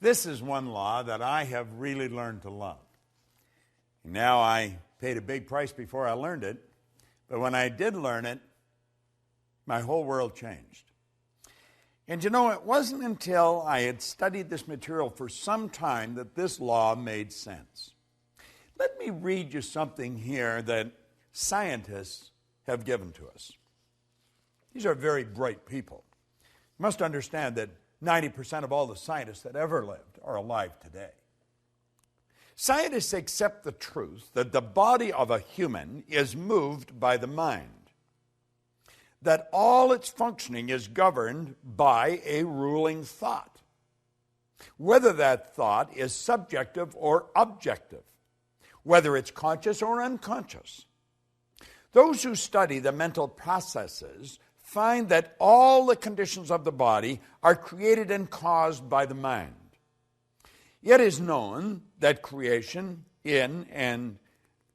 This is one law that I have really learned to love. Now, I paid a big price before I learned it, but when I did learn it, my whole world changed. And you know, it wasn't until I had studied this material for some time that this law made sense. Let me read you something here that scientists have given to us. These are very bright people. You must understand that 90% of all the scientists that ever lived are alive today. Scientists accept the truth that the body of a human is moved by the mind, that all its functioning is governed by a ruling thought, whether that thought is subjective or objective, whether it's conscious or unconscious. Those who study the mental processes find that all the conditions of the body are created and caused by the mind. It is known that creation in and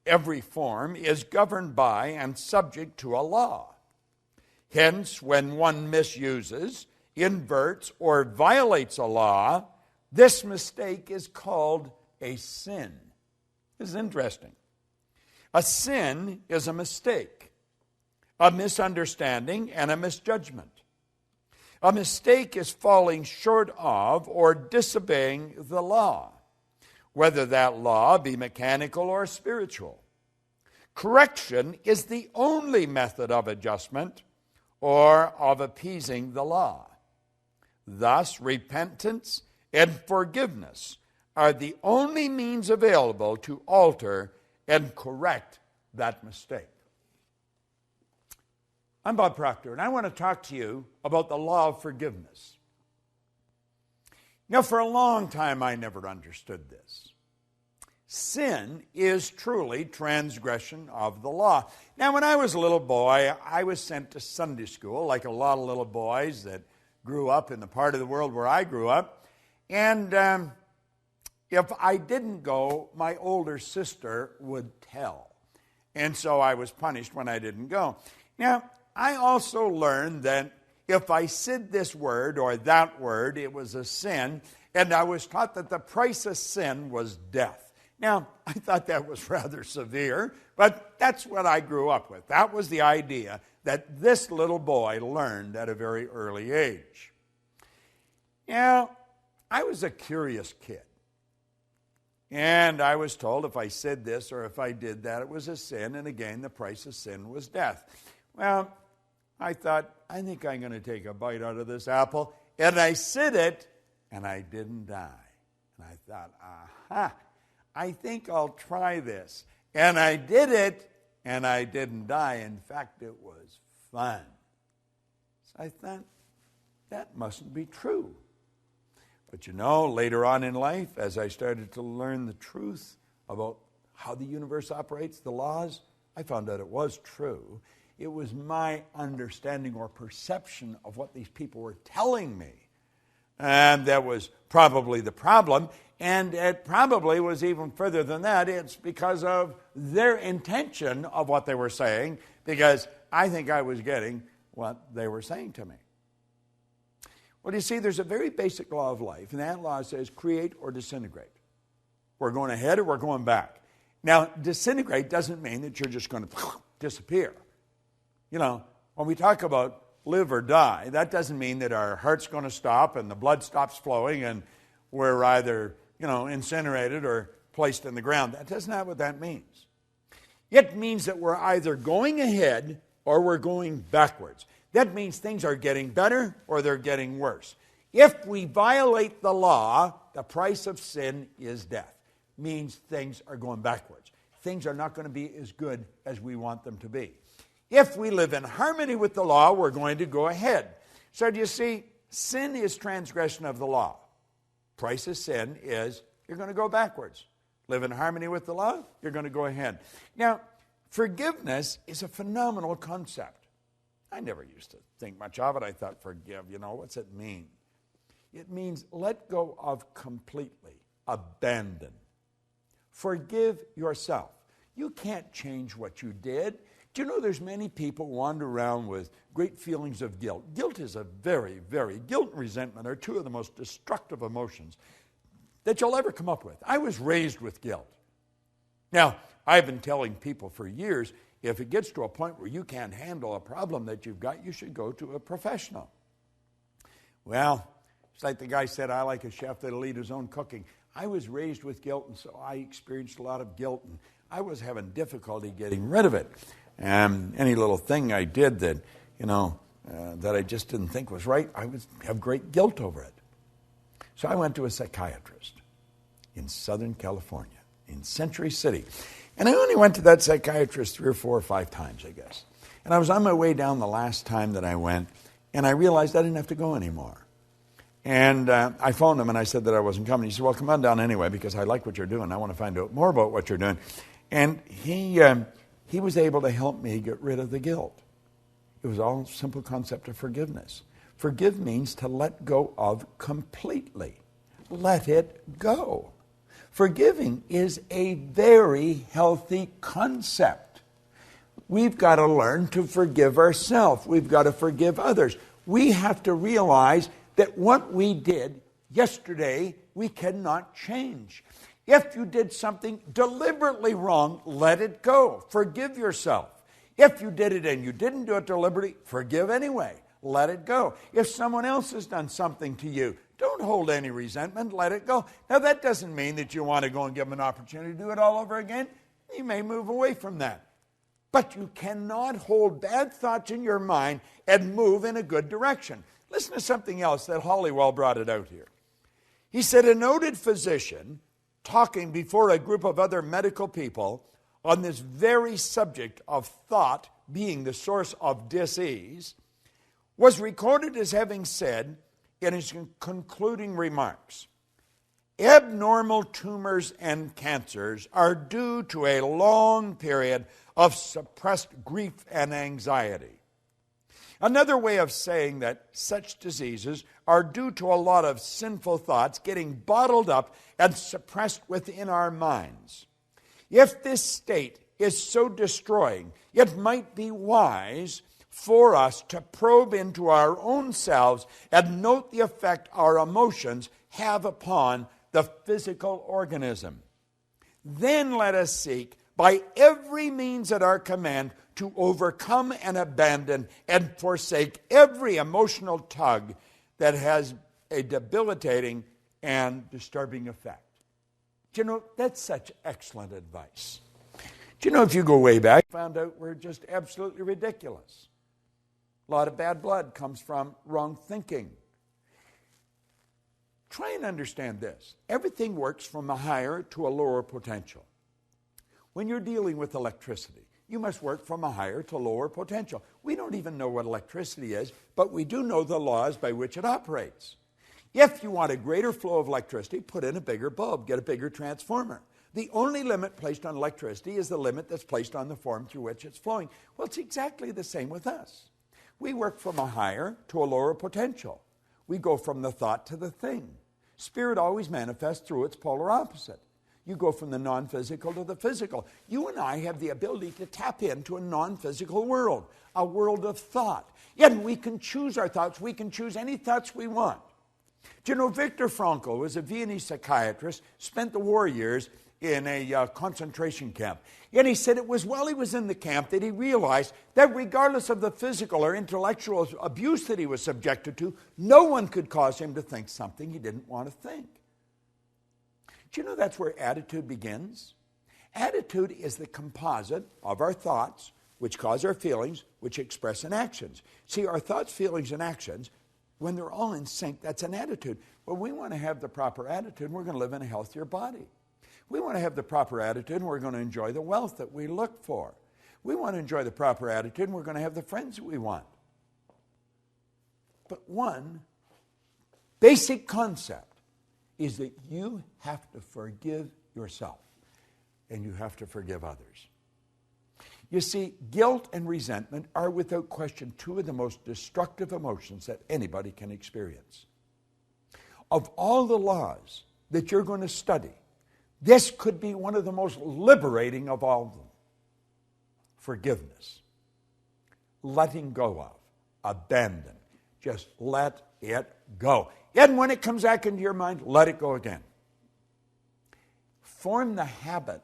every form is governed by and subject to a law. Hence, when one misuses, inverts, or violates a law, this mistake is called a sin. This is interesting. A sin is a mistake, a misunderstanding, and a misjudgment. A mistake is falling short of or disobeying the law, whether that law be mechanical or spiritual. Correction is the only method of adjustment or of appeasing the law. Thus, repentance and forgiveness are the only means available to alter and correct that mistake. I'm Bob Proctor, and I want to talk to you about the law of forgiveness. Now, for a long time, I never understood this. Sin is truly transgression of the law. Now, when I was a little boy, I was sent to Sunday school, like a lot of little boys that grew up in the part of the world where I grew up. And if I didn't go, my older sister would tell. And so I was punished when I didn't go. Now, I also learned that if I said this word or that word, it was a sin, and I was taught that the price of sin was death. Now, I thought that was rather severe, but that's what I grew up with. That was the idea that this little boy learned at a very early age. Now, I was a curious kid, and I was told if I said this or if I did that, it was a sin, and again, the price of sin was death. Well, I thought, I think I'm going to take a bite out of this apple. And I said it, and I didn't die. And I thought, aha, I think I'll try this. And I did it, and I didn't die. In fact, it was fun. So I thought, that mustn't be true. But you know, later on in life, as I started to learn the truth about how the universe operates, the laws, I found out it was true. It was my understanding or perception of what these people were telling me. And that was probably the problem. And it probably was even further than that. It's because of their intention of what they were saying, because I think I was getting what they were saying to me. Well, you see, there's a very basic law of life, and that law says create or disintegrate. We're going ahead or we're going back. Now, disintegrate doesn't mean that you're just going to disappear. You know, when we talk about live or die, that doesn't mean that our heart's going to stop and the blood stops flowing and we're either, incinerated or placed in the ground. That's not what that means. It means that we're either going ahead or we're going backwards. That means things are getting better or they're getting worse. If we violate the law, the price of sin is death. Means things are going backwards. Things are not going to be as good as we want them to be. If we live in harmony with the law, we're going to go ahead. So do you see, sin is transgression of the law. Price of sin is you're going to go backwards. Live in harmony with the law, you're going to go ahead. Now, forgiveness is a phenomenal concept. I never used to think much of it. I thought, forgive, what's it mean? It means let go of completely, abandon. Forgive yourself. You can't change what you did. Do you know there's many people wander around with great feelings of guilt? Guilt is guilt and resentment are two of the most destructive emotions that you'll ever come up with. I was raised with guilt. Now, I've been telling people for years, if it gets to a point where you can't handle a problem that you've got, you should go to a professional. Well, it's like the guy said, I like a chef that'll eat his own cooking. I was raised with guilt, and so I experienced a lot of guilt, and I was having difficulty getting rid of it. Any little thing I did that, that I just didn't think was right, I would have great guilt over it. So I went to a psychiatrist in Southern California, in Century City. And I only went to that psychiatrist 3 or 4 or 5 times, I guess. And I was on my way down the last time that I went, and I realized I didn't have to go anymore. And I phoned him, and I said that I wasn't coming. He said, well, come on down anyway, because I like what you're doing. I want to find out more about what you're doing. And he was able to help me get rid of the guilt. It was all a simple concept of forgiveness. Forgive means to let go of completely. Let it go. Forgiving is a very healthy concept. We've got to learn to forgive ourselves. We've got to forgive others. We have to realize that what we did yesterday, we cannot change. If you did something deliberately wrong, let it go. Forgive yourself. If you did it and you didn't do it deliberately, forgive anyway. Let it go. If someone else has done something to you, don't hold any resentment. Let it go. Now, that doesn't mean that you want to go and give them an opportunity to do it all over again. You may move away from that. But you cannot hold bad thoughts in your mind and move in a good direction. Listen to something else that Halliwell brought it out here. He said, a noted physician talking before a group of other medical people on this very subject of thought being the source of disease was recorded as having said in his concluding remarks, abnormal tumors and cancers are due to a long period of suppressed grief and anxiety. Another way of saying that such diseases are due to a lot of sinful thoughts getting bottled up and suppressed within our minds. If this state is so destroying, it might be wise for us to probe into our own selves and note the effect our emotions have upon the physical organism. Then let us seek by every means at our command to overcome and abandon and forsake every emotional tug that has a debilitating and disturbing effect. Do you know, that's such excellent advice. Do you know, if you go way back, found out we're just absolutely ridiculous. A lot of bad blood comes from wrong thinking. Try and understand this. Everything works from a higher to a lower potential. When you're dealing with electricity, you must work from a higher to lower potential. We don't even know what electricity is, but we do know the laws by which it operates. If you want a greater flow of electricity, put in a bigger bulb, get a bigger transformer. The only limit placed on electricity is the limit that's placed on the form through which it's flowing. Well, it's exactly the same with us. We work from a higher to a lower potential. We go from the thought to the thing. Spirit always manifests through its polar opposite. You go from the non-physical to the physical. You and I have the ability to tap into a non-physical world, a world of thought. And we can choose our thoughts. We can choose any thoughts we want. Do you know, Viktor Frankl was a Viennese psychiatrist, spent the war years in a concentration camp. And he said it was while he was in the camp that he realized that regardless of the physical or intellectual abuse that he was subjected to, no one could cause him to think something he didn't want to think. Do you know that's where attitude begins? Attitude is the composite of our thoughts, which cause our feelings, which express in actions. See, our thoughts, feelings, and actions, when they're all in sync, that's an attitude. Well, we want to have the proper attitude, and we're going to live in a healthier body. We want to have the proper attitude, and we're going to enjoy the wealth that we look for. We want to enjoy the proper attitude, and we're going to have the friends that we want. But one basic concept is that you have to forgive yourself, and you have to forgive others. You see, guilt and resentment are without question two of the most destructive emotions that anybody can experience. Of all the laws that you're going to study, this could be one of the most liberating of all of them. Forgiveness. Letting go of. Abandon. Just let it go. And when it comes back into your mind, let it go again. Form the habit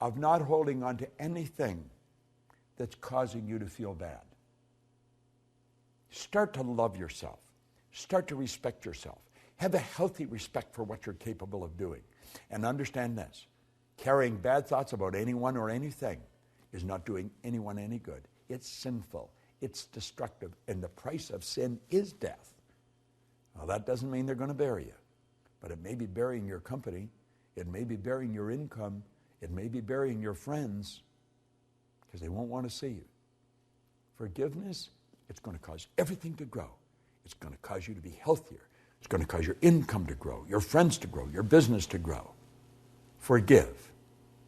of not holding on to anything that's causing you to feel bad. Start to love yourself. Start to respect yourself. Have a healthy respect for what you're capable of doing. And understand this, carrying bad thoughts about anyone or anything is not doing anyone any good. It's sinful. It's destructive. And the price of sin is death. Now, that doesn't mean they're going to bury you. But it may be burying your company. It may be burying your income. It may be burying your friends because they won't want to see you. Forgiveness, it's going to cause everything to grow. It's going to cause you to be healthier. It's going to cause your income to grow, your friends to grow, your business to grow. Forgive.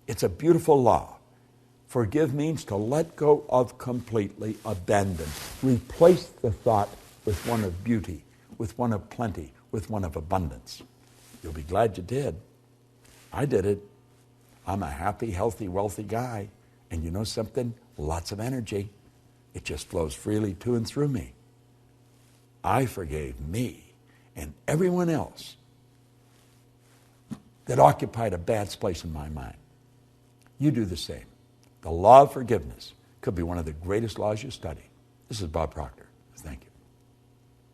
It's a beautiful law. Forgive means to let go of completely, abandon. Replace the thought with one of beauty, with one of plenty, with one of abundance. You'll be glad you did. I did it. I'm a happy, healthy, wealthy guy. And you know something? Lots of energy. It just flows freely to and through me. I forgave me and everyone else that occupied a bad place in my mind. You do the same. The law of forgiveness could be one of the greatest laws you study. This is Bob Proctor. Thank you.